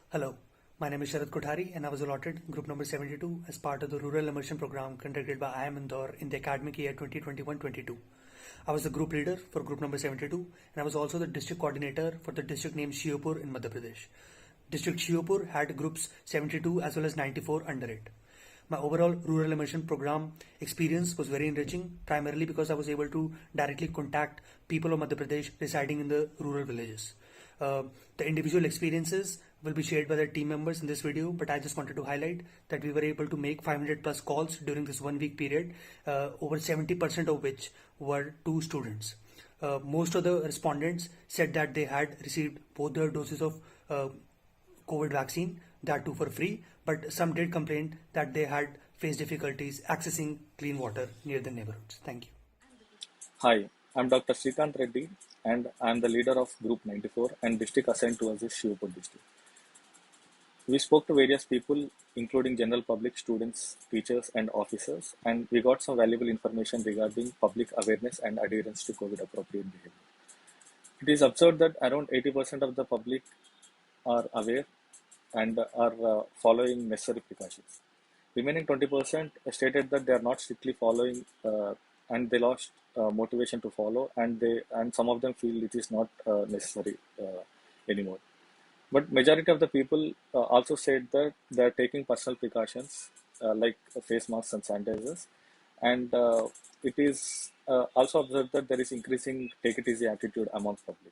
Hello, my name is Sharad Kothari and I was allotted group number 72 as part of the Rural Immersion Program conducted by IIM Indore in the academic year 2021-22. I was the group leader for group number 72 and I was also the district coordinator for the district named Sheopur in Madhya Pradesh. District Sheopur had groups 72 as well as 94 under it. My overall rural immersion program experience was very enriching, primarily because I was able to directly contact people of Madhya Pradesh residing in the rural villages. The individual experiences will be shared by the team members in this video, but I just wanted to highlight that we were able to make 500 plus calls during this 1 week period, over 70% of which were to students. Most of the respondents said that they had received both their doses of COVID vaccine, that too for free, but some did complain that they had faced difficulties accessing clean water near their neighborhoods. Thank you. Hi, I'm Dr. Srikanth Reddy and I'm the leader of Group 94 and district assigned to us is Sheopur district. We spoke to various people including general public, students, teachers and officers, and we got some valuable information regarding public awareness and adherence to COVID appropriate behavior. It is observed that around 80% of the public are aware and are following necessary precautions. Remaining 20% stated that they are not strictly following and they lost motivation to follow, and some of them feel it is not necessary anymore. But majority of the people also said that they are taking personal precautions like face masks and sanitizers, and it is also observed that there is increasing take it easy attitude among public.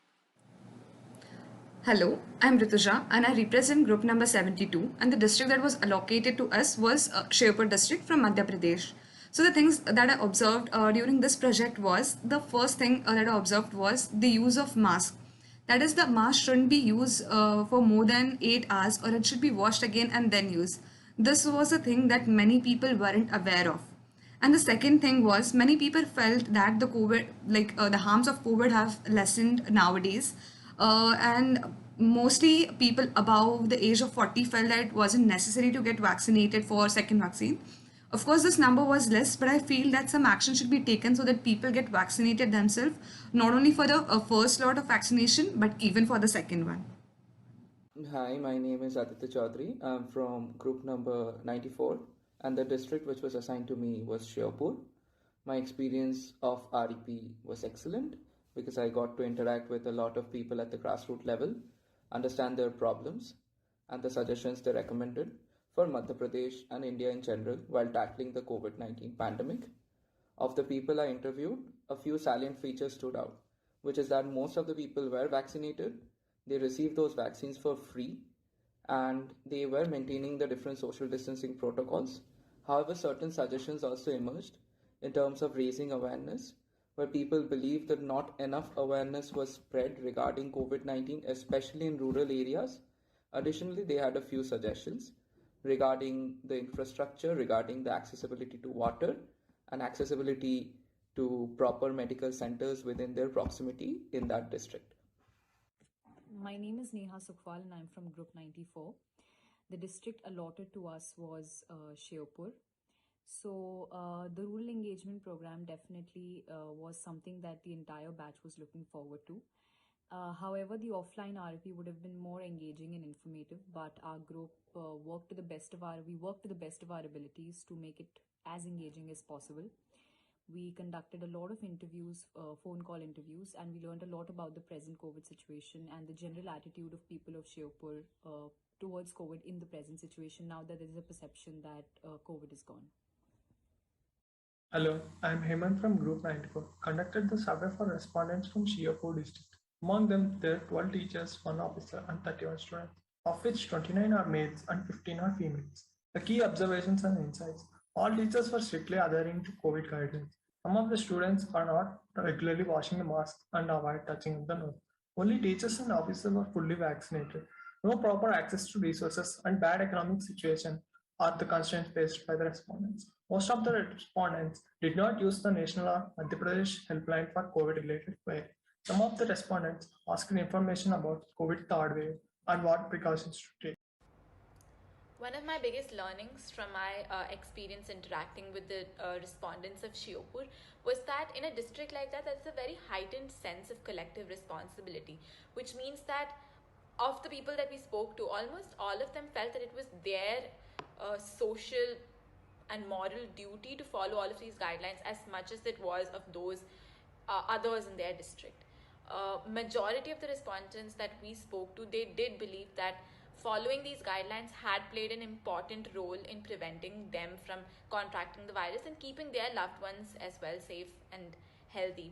Hello, I'm Rituja and I represent group number 72, and the district that was allocated to us was Sheopur district from Madhya Pradesh. So the things that I observed during this project was, the first thing that I observed was the use of mask. That is, the mask shouldn't be used for more than 8 hours, or it should be washed again and then used. This was a thing that many people weren't aware of. And the second thing was, many people felt that the COVID, the harms of COVID have lessened nowadays. And mostly people above the age of 40 felt that it wasn't necessary to get vaccinated for second vaccine. Of course, this number was less, but I feel that some action should be taken so that people get vaccinated themselves, not only for the first lot of vaccination, but even for the second one. Hi, my name is Aditya Chaudhary. I'm from group number 94, and the district which was assigned to me was Sheopur. My experience of REP was excellent because I got to interact with a lot of people at the grassroots level, understand their problems, and the suggestions they recommended for Madhya Pradesh and India in general while tackling the COVID-19 pandemic. Of the people I interviewed, a few salient features stood out, which is that most of the people were vaccinated, they received those vaccines for free, and they were maintaining the different social distancing protocols. However, certain suggestions also emerged in terms of raising awareness, where people believed that not enough awareness was spread regarding COVID-19, especially in rural areas. Additionally, they had a few suggestions regarding the infrastructure, regarding the accessibility to water and accessibility to proper medical centers within their proximity in that district. My name is Neha Sukhwal and I'm from Group 94. The district allotted to us was Sheopur. So the rural engagement program definitely was something that the entire batch was looking forward to. However, the offline RP would have been more engaging and informative, but our group worked to the best of our abilities to make it as engaging as possible. We conducted a lot of interviews, phone call interviews, and we learned a lot about the present COVID situation and the general attitude of people of Sheopur towards COVID in the present situation, now that there is a perception that COVID is gone. Hello, I am Hemant from Group 94. Conducted the survey for respondents from Sheopur district. Among them, there are 12 teachers, 1 officer, and 31 students, of which 29 are males and 15 are females. The key observations and insights. All teachers were strictly adhering to COVID guidelines. Some of the students are not regularly washing the mask and avoid touching the nose. Only teachers and officers were fully vaccinated. No proper access to resources and bad economic situation are the constraints faced by the respondents. Most of the respondents did not use the national or Madhya Pradesh helpline for COVID-related query. Some of the respondents asked information about COVID third wave and what precautions to take. One of my biggest learnings from my experience interacting with the respondents of Sheopur was that in a district like that, there's a very heightened sense of collective responsibility, which means that of the people that we spoke to, almost all of them felt that it was their social and moral duty to follow all of these guidelines as much as it was of those others in their district. Majority of the respondents that we spoke to, they did believe that following these guidelines had played an important role in preventing them from contracting the virus and keeping their loved ones as well safe and healthy.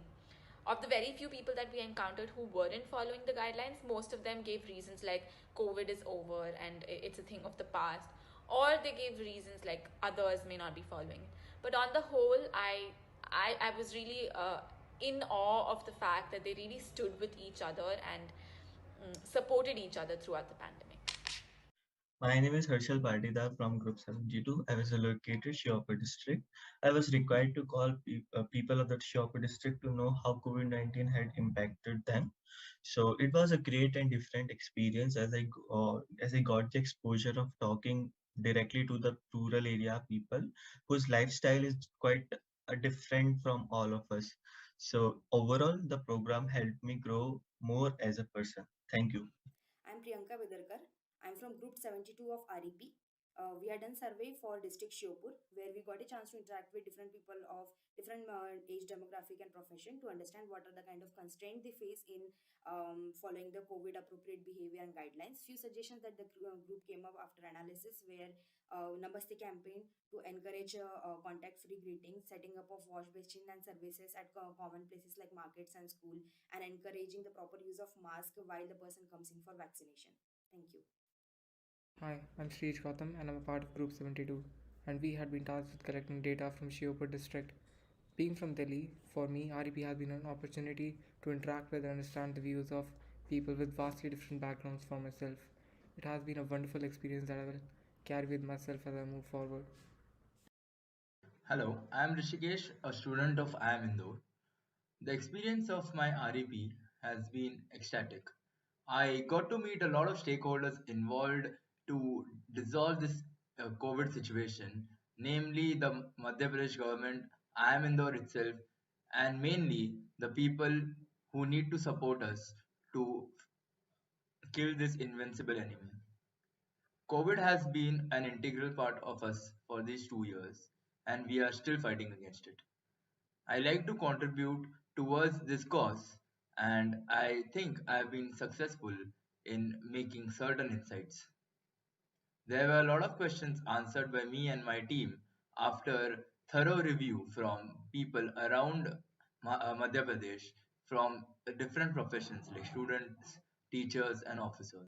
Of the very few people that we encountered who weren't following the guidelines, most of them gave reasons like COVID is over and it's a thing of the past, or they gave reasons like others may not be following it. But on the whole, I was really in awe of the fact that they really stood with each other and supported each other throughout the pandemic. My name is Harshal Partidar from Group 72. I was allocated Sheopur district. I was required to call people of the Sheopur district to know how COVID-19 had impacted them. So it was a great and different experience as I got the exposure of talking directly to the rural area people whose lifestyle is quite different from all of us. So overall, the program helped me grow more as a person. Thank you. I'm Priyanka Vidarkar. I'm from Group 72 of REP. We had done survey for district Shiopur where we got a chance to interact with different people of different age demographic and profession to understand what are the kind of constraints they face in following the COVID appropriate behavior and guidelines. Few suggestions that the group came up after analysis where Namaste campaign to encourage contact-free greetings, setting up of wash basin and services at common places like markets and school, and encouraging the proper use of mask while the person comes in for vaccination. Thank you. Hi, I'm Shrij Gautam and I'm a part of Group 72, and we had been tasked with collecting data from Shiopur district. Being from Delhi, for me, REP has been an opportunity to interact with and understand the views of people with vastly different backgrounds from myself. It has been a wonderful experience that I will carry with myself as I move forward. Hello, I am Rishikesh, a student of IIM Indore. The experience of my REP has been ecstatic. I got to meet a lot of stakeholders involved to dissolve this COVID situation, namely the Madhya Pradesh government, IIM Indore itself, and mainly the people who need to support us to kill this invincible enemy. COVID has been an integral part of us for these 2 years, and we are still fighting against it. I like to contribute towards this cause, and I think I have been successful in making certain insights. There were a lot of questions answered by me and my team after thorough review from people around Madhya Pradesh from different professions like students, teachers, and officers.